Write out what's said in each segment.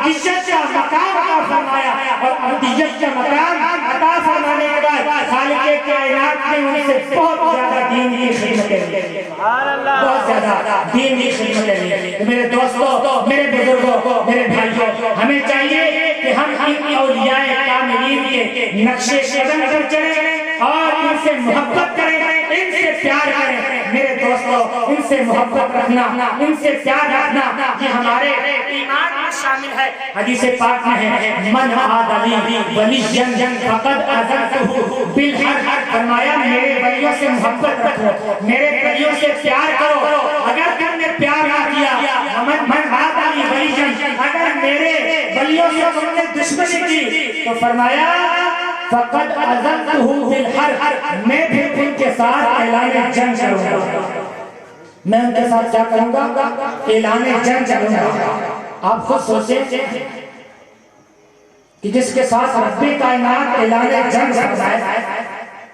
ابدیت کا مقام عطا فرمایا، اور ابدیت کا مقام عطا فرمانے کے بعد خالق کائنات نے ان سے بہت زیادہ دین کی خدمتیں لی، بہت زیادہ دین کی خدمتیں لی۔ میرے دوستو، میرے بزرگوں، میرے بھائیوں، ہمیں چاہیے کہ ہم ان اولیاء کاملین کے نقش قدم پر چلیں اور ان سے محبت کریں، ان سے پیار کریں۔ میرے دوستو، ان سے محبت رکھنا، ان سے پیار رکھنا یہ ہمارے ایمان میں شامل ہے۔ حدیث پاک میں ہے من عاد لی ولیا فقد آذنتہ بالحرب، فرمایا میرے ولیوں سے محبت رکھو، میرے ولیوں سے پیار کرو۔ اگر تم نے پیار نہ کیا، من عاد لی ولیا، اگر میرے ولیوں سے تم نے دشمنی کی تو فرمایا فقد آذنتہ بالحرب، میں پھر ان کے ساتھ اعلان جنگ کروں گا۔ میں ان کے ساتھ کیا کروں گا؟ اعلان جنگ کروں گا۔ آپ خود سوچیں کہ جس کے ساتھ رب کائنات اعلان جنگ کرتا ہے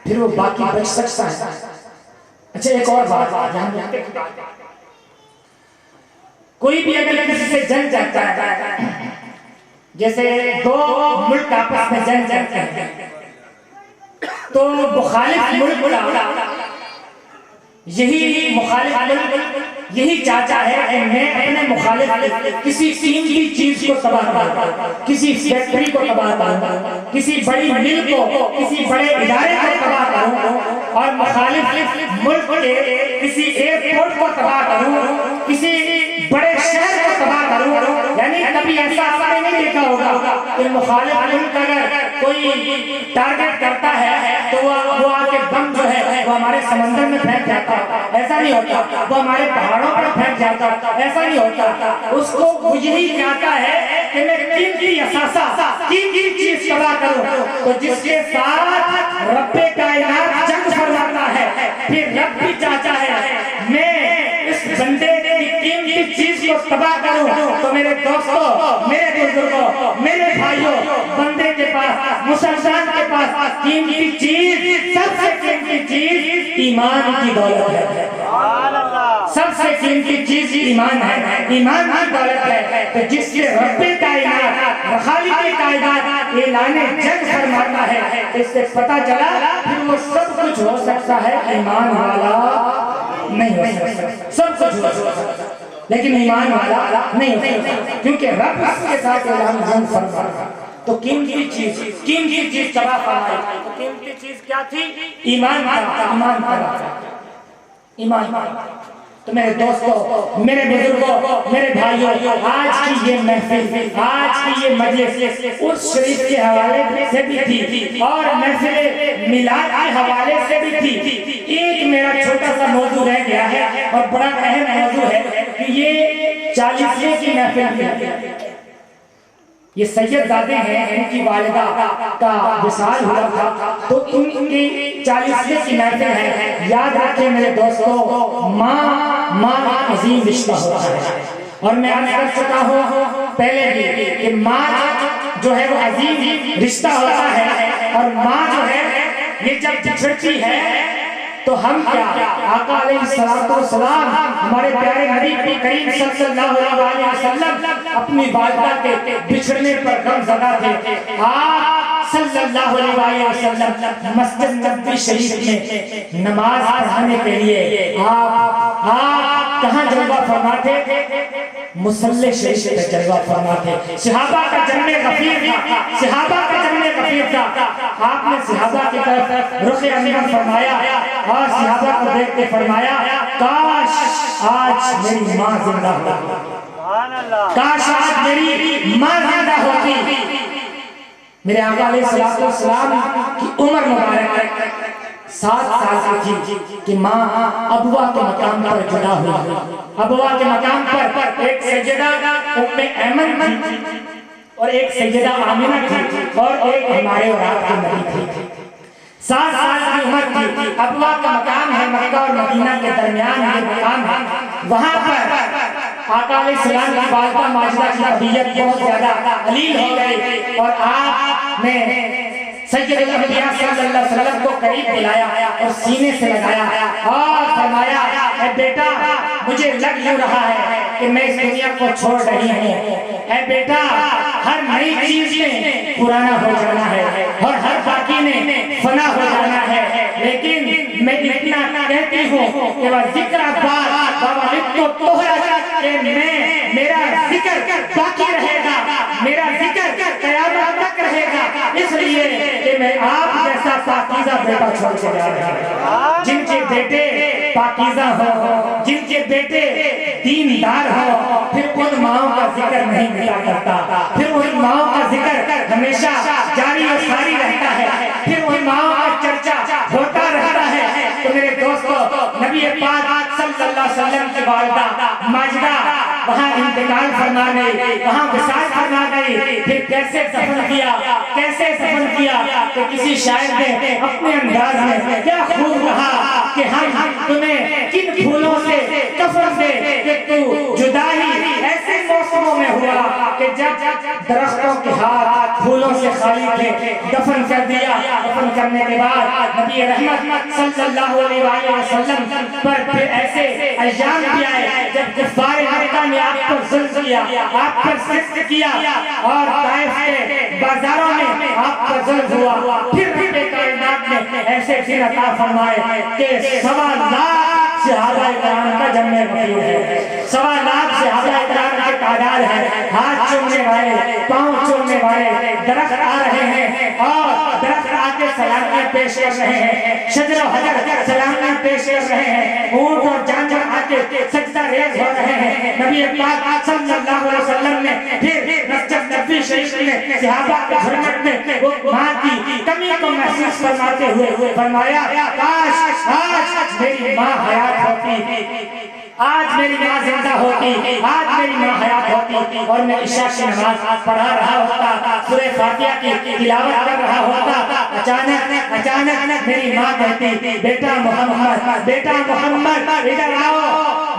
پھر وہ باقی بچ سکتا ہے؟ اچھا ایک اور بات، کوئی بھی اگر کسی سے جنگ چاہتا ہے، جیسے دو ملک آپس میں جنگ چاہتے ہیں تو مخالف ملک کا یہی مخالف ملک یہی چاہتا ہے کہ میں اپنے مخالف کسی قیمتی چیز کو تباہ کروں، کسی فیکٹری کو تباہ کروں، کسی بڑی مل کو، کسی بڑے ادارے کو تباہ کروں، اور مخالف ملک کے کسی ایئرپورٹ کو تباہ کروں، کسی بڑے شہر کو تباہ کروں۔ یعنی کبھی ایسا آپ نے نہیں دیکھا ہوگا کہ مخالف ملک اگر کوئی ٹارگٹ کرتا ہے تو وہ آ کے بم جو ہے وہ ہمارے سمندر میں پھینک جاتا ہے، ایسا نہیں ہوتا۔ وہ ہمارے پہاڑوں پر پھینک جاتا ہے، ایسا نہیں ہوتا۔ اس کو وہ یہی چاہتا ہے کہ میں قیمتی اثاثہ، قیمتی چیز تباہ کروں۔ تو جس کے ساتھ رب کائنات جنگ فرماتا ہے پھر رب بھی چاہتا ہے میں اس بندے کی قیمتی چیز کو تباہ کروں۔ تو میرے دوستو، میرے بزرگوں، میرے بھائیوں، بندے کے پاس، مسلمان کے پاس قیمتی چیز، سب سے قیمتی چیز ایمان کی دولت ہے۔ سب سے قیمتی چیز ایمان ہے، ایمان کی دولت ہے۔ تو جس سے رب کائنات، خالق کائنات اعلان جنگ فرماتا ہے، اس سے پتہ چلا پھر وہ سب کچھ ہو سکتا ہے، ایمان والا نہیں ہو سکتا۔ سب کچھ ہو سکتا لیکن ایمان والا نہیں ہو سکتا، کیونکہ رب اس کے ساتھ اعلان جنگ فرماتا ہے۔ تو قیمتی چیز تباہ فرمائی۔ تو قیمتی چیز کیا تھی؟ ایمان ایمان۔ تو میرے دوستو، میرے بزرگوں، میرے بھائیوں، آج کی یہ محفل، آج کی یہ مجلس اس شریف کے حوالے سے بھی تھی اور محفل میلاد کے حوالے سے بھی تھی۔ ایک میرا چھوٹا سا موضوع رہ گیا ہے اور بڑا اہم موضوع ہے کہ یہ 40ویں کی محفل ہے۔ یہ سید زادے ہیں، ان کی والدہ کا وصال ہوا تھا تو ان کی 40ویں کی محفل ہے۔ یاد رکھیں میرے دوستو، ماں عظیم رشتہ ہوتا ہے، اور میں عرض کر چکا ہوں پہلے بھی کہ ماں جو ہے وہ عظیم رشتہ ہوتا ہے، اور ماں جو ہے یہ جب بچھڑتی ہے تو ہم کیا، آقا علیہ السلام ہمارے پیارے نبی کریم صلی اللہ علیہ وسلم اپنی والدہ کے بچھڑنے پر غم زدہ تھے۔ آپ صلی اللہ علیہ وسلم مسجد نبوی شریف میں نماز پڑھانے کے لیے آپ کہاں جلوہ فرماتے؟ مصلی شریف پہ جلوہ فرماتے۔ صحابہ کا جمع غفیر تھا، صحابہ کا جمع غفیر تھا۔ آپ نے صحابہ کی طرف رخ انور فرمایا اور صحابہ کو دیکھ کے فرمایا کاش آج میری ماں زندہ ہوتی، کاش آج میری ماں زندہ ہوتی۔ میرے آقا علیہ السلام کی عمر مبارک 7 سال کی تھی کہ ماں ابوا کے مقام پر جدا ہوئی۔ ابوا کے مقام پر ایک سیدہ ام ایمن تھی اور ایک سیدہ آمنہ تھی اور ایک ہمارے اور آپ کے نبی تھی۔ 7 سال کی عمر تھی۔ ابوا کا مقام ہے مکہ اور مدینہ کے درمیان یہ مقام ہے، وہاں پر آقا علیہ السلام کی والدہ ماجدہ کی طبیعت بہت زیادہ علیل ہو گئی اور آپ نے سید الانبیاء صلی اللہ علیہ وسلم کو قریب بلایا اور سینے سے لگایا اور فرمایا اے بیٹا مجھے لگ یوں رہا ہے کہ میں اس دنیا کو چھوڑ رہی ہوں، اے بیٹا ہر نئی چیز میں پرانا ہو جانا ہے اور ہر باقی میں فنا ہو جانا ہے، لیکن میں اتنا کہتی ہوں کہ وہ ذکر میرا ذکر باقی رہے گا، میرا ذکر قیامت تک رہے گا، اس لیے کہ میں آپ جیسا پاکیزہ بیٹا چھوڑ کے جا رہا ہوں، جن کے بیٹے پاکیزہ ہو، جن کے بیٹے دیندار ہو، پھر ان ماؤں کا ذکر نہیں مٹا کرتا، پھر ان ماؤں کا ذکر ہمیشہ جاری و ساری رہتا ہے، پھر ان ماؤں کا چرچا ہوتا رہتا ہے۔ تو میرے دوستو نبی پاک صلی اللہ علیہ وسلم کی والدہ ماجدہ وہاں انتقال فرما گئی، وہاں وصال فرما گئی، پھر کیسے دفن کیا، کیسے دفن کیا کہ کسی شاعر نے اپنے انداز میں کیا خوب کہا کہ ہم تمہیں کن پھولوں سے کفن دے کہ تو جدائی ایسے موسموں میں ہوا کہ جب درختوں کے ہاتھ پھولوں سے خالی تھے، دفن کر دیا، دفن کرنے کے بعد نبی رحمت صلی اللہ علیہ وسلم پر پھر ایسے ایام بھی آئے جب کفار مکہ نے آپ پر ظلم کیا، آپ پر سخت کیا اور طائف کے بازاروں میں آپ پر ظلم ہوا، پھر رب کائنات نے ایسے دن عطا فرمائے کہ 1.25 لاکھ صحابہ کرام کا جمع موجود ہے، 1.25 لاکھ صحابہ کرام کی تعداد ہے، ہاتھ چومنے والے، پاؤں چومنے والے، درخت آ رہے ہیں اور درخت آ کے سلامیاں پیش کر رہے ہیں، شجر و حجر سلامیاں پیش کر رہے ہیں، اونٹ اور جانور آ کے سجدہ ریز ہو رہے ہیں۔ نبی پاک صلی اللہ علیہ وسلم نے پھر مسجد نبوی شریف میں صحابہ کے جھرمٹ میں وہ ماں کی کمی کو محسوس فرماتے ہوئے فرمایا کاش آج میری ماں حیات ہوتی، آج میری ماں زندہ ہوتی، آج میری ماں حیات ہوتی اور میں عشاء کی نماز پڑھا رہا ہوتا، سورہ فاتحہ کی تلاوت کر رہا ہوتا، اچانک میری ماں کہتی بیٹا محمد، بیٹا محمد ادھر آؤ،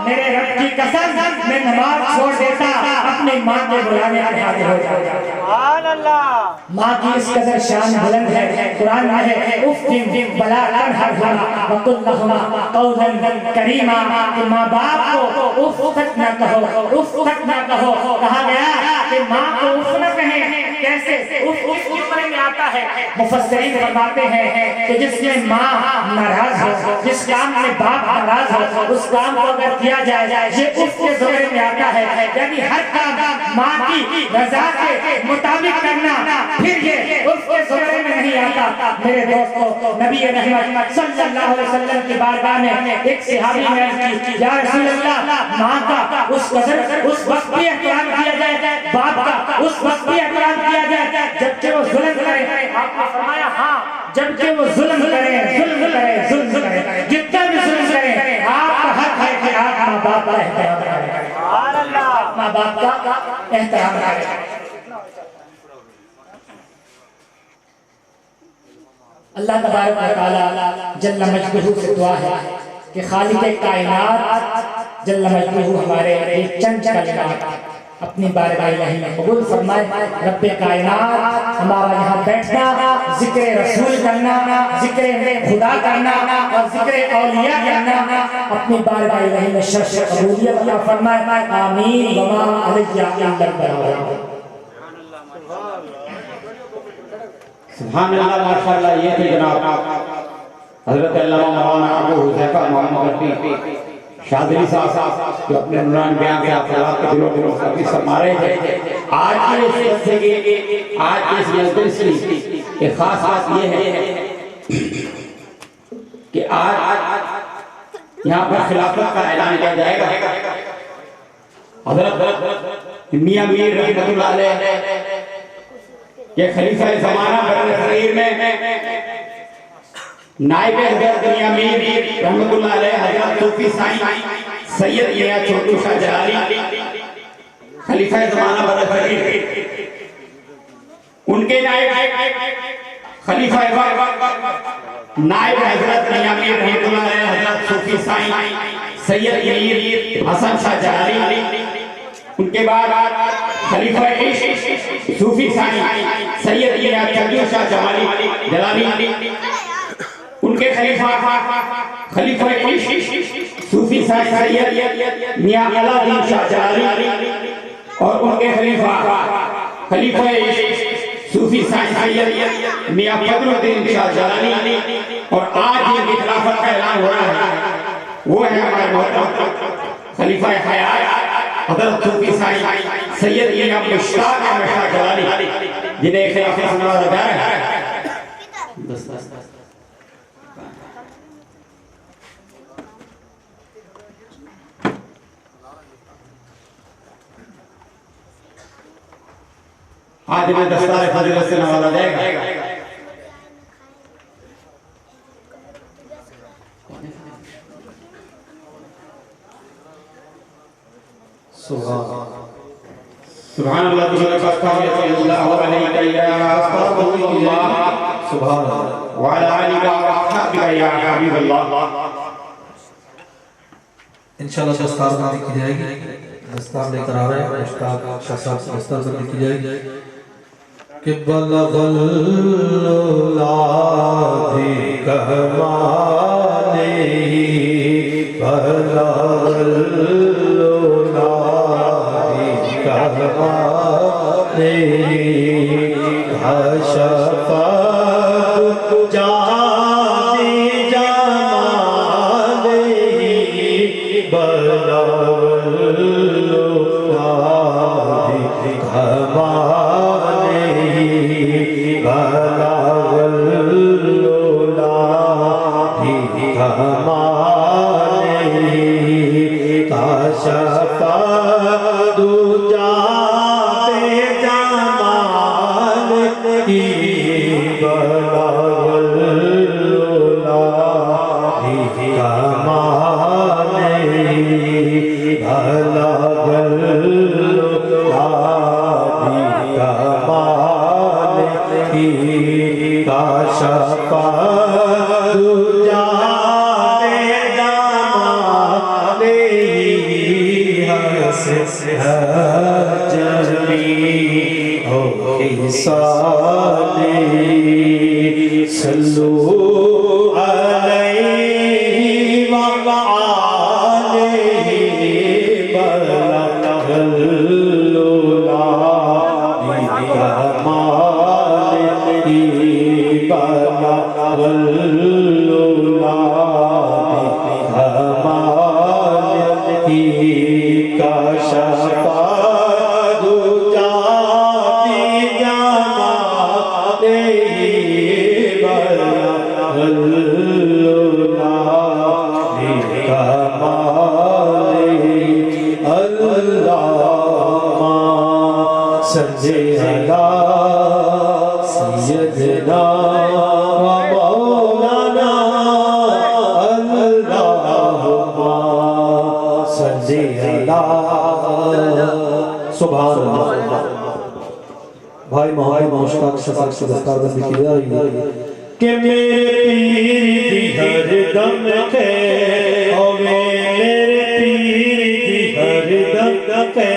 میرے رب کی قسم میں نماز چھوڑ دیتا، اپنی ماں کے بلانے کے حاضر ہو جاتا۔ سبحان اللہ، ماں کی اس قدر شان بلند ہے، قرآن میں ہے افتم بلا تنہرہما وقل لہما قولا کریما، کہ ماں باپ کو اف تک نہ کہو، اف تک نہ کہو، کہا گیا کہ ماں کو اف نہ کہیں، کیسے اف کی عمر میں آتا ہے، مفسرین فرماتے ہیں کہ جس میں ماں ناراض ہو، جس کام میں باپ ناراض ہو، اس کام کو اگر کیا جائے یہ اف کے زمرے میں آتا ہے، یعنی ہر کام ماں کی رضا کے مطابق کرنا، پھر یہ اف کے زمرے میں نہیں آتا۔ میرے دوستو نبی رحمت صلی اللہ علیہ وسلم کی بارگاہ میں ایک صحابی نے عرض کی یا رسول اللہ ماں کا اس وقت بھی احترام کیا جائے، باپ کا اس وقت بھی احترام کیا جائے جبکہ وہ ظلم کرے، آپ نے فرمایا ہاں جبکہ وہ ظلم کرے، جتنا بھی ظلم کرے، آپ کا حق ہے کہ آپ ماں باپ کا احترام کریں، ماں باپ کا احترام کریں۔ اللہ تبارک و تعالی جل مجدہ سے دعا ہے کہ خالق کائنات جل مجدہ ہمارے ایک چند کلمات اپنی بارگاہ الہی میں قبول فرمائے۔ رب کائنات ہمارا یہاں بیٹھنا، ذکر رسول کرنا، ذکر خدا کرنا اور ذکر اولیاء کرنا اپنی بارگاہ الہی میں شرف قبولیت عطا فرمائے، آمین وما علیہ الا البلاغ۔ سبحان اللہ، ماشاءاللہ، یہ تھے جناب حضرت علامہ مولانا ابو حذیفہ محمد رفیع شاذلی صاحب جو اپنے نورانی بیان کے اثرات کے دلوں میں تربیت فرما رہے تھے۔ آج کی اس جلسے کی، آج کی اس مجلس کی ایک خاص بات یہ ہے کہ آج یہاں پر خلافت کا اعلان کیا جائے گا۔ حضرت میاں میر رحمۃ اللہ علیہ یہ خلیفہ زمانہ برِ صغیر میں نائب حضرت میاں میر رحمۃ اللہ علیہ حضرت صوفی سائیں سید میاں چھوٹو شاہ جلالی خلیفہ زمانہ برِ صغیر، ان کے نائب خلیفہ نائب حضرت میاں میر رحمۃ اللہ علیہ حضرت صوفی سائیں سید میر حسن شاہ جلالی ان کے بعد خلیفہ عشق صوفی ثانی سید میاں چندر شاہ جلالی، ان کے خلیفہ عشق صوفی ثانی سید میاں علادین شاہ جلالی، اور ان کے خلیفہ عشق صوفی ثانی سید میاں فضل الدین شاہ جلالی، اور آج جن کی خلافت کا اعلان ہو رہا ہے وہ ہے ہمارے محترم خلیفہ حیات حضرت صوفی ثانی سید میاں مشتاق احمد شاہ جلالی، جنہیں خلافت سے نوازا جا رہا ہے۔ آج میں دستار فضیلت سے نوازا جائے گا۔ سبحان اللہ اللہ علیہ سبحان اللہ وعلى آلك وصحبه یا حبیب اللہ۔ انشاءاللہ دستار بندی کی جائے گی، دستار لے کر آ رہے ہیں مشتاق شاہ صاحب سے دستار بندی کی جائے گی کہ بلغ العلا بکمالہ بلغ العلا بکمالہ کشف جانی جمالہ بلغ العلا بکمالہ بلغ العلا بکمالہ کشف دجا جمالہ بلغ العلا بکمالہ بلغ العلا کشف دجا جمالہ حسن جمی ہو خصالہ صلو علیہ وآلہ بلغ العلا بکمالہ بلغ العلا بکمالہ کشف دجا جمالہ بلغ العلا بکمالہ اللہم صلی علی سیدنا و مولانا اللہم صلی علی سبحان اللہ۔ بھائی محمد مشتاق شفاق سے دستار بندی کی جا رہی ہے کہ میرے پیر دی ہر دم کے ہوئے، میرے پیر دی ہر دم کے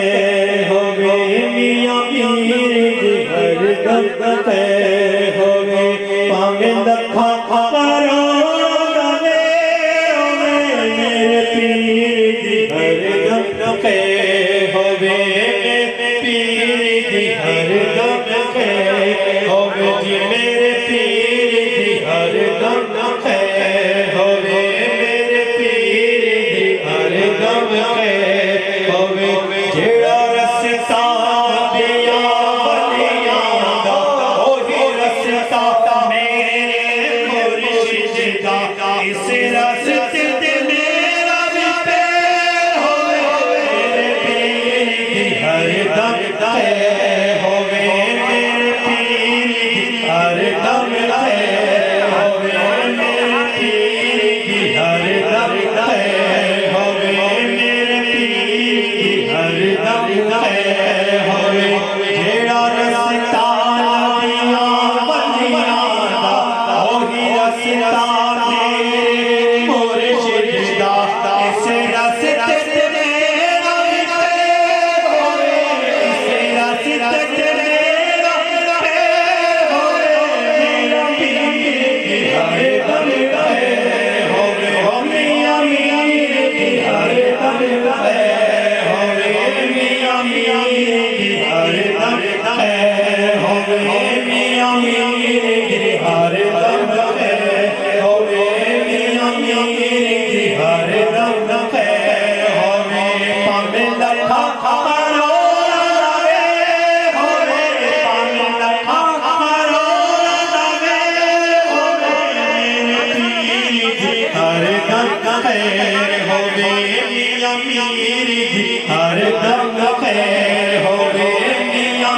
ہوئے، میاں پیر دی ہر دم کے ہوئے، پاویں لکھاں کروڑاں دے ہوئے، میرے پیر دی ہر دم کے ہوئے، پیر دی ہر دم کے ہوئے، جی میرے پیر دی ہر دم کے ہوئے، میرے پیر دی ہر دم کے ہوئے، جیڑا رستا دیا ولیاں دا وہی رستا میرے مرشد دا، اس رستے تے میرا بھی پیر ہوئے، میرے پیر دی ہر دم کے ہوئے، میرے پیر دی ہر دم کے ہوئے، میرے پیر دی ہر دم کے ہوئے، میرے پیر دی ہر دم کے ہوئے، جیڑا رستا دیا ولیاں دا وہی رستا میرے مرشد دا، اس رستے تے میرا بھی پیر ہوئے،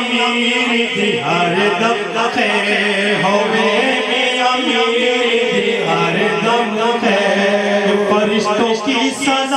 امیر دی ہر دم خیر ہو میرے امیر دی ہر دم خیر فرشتوں کی سن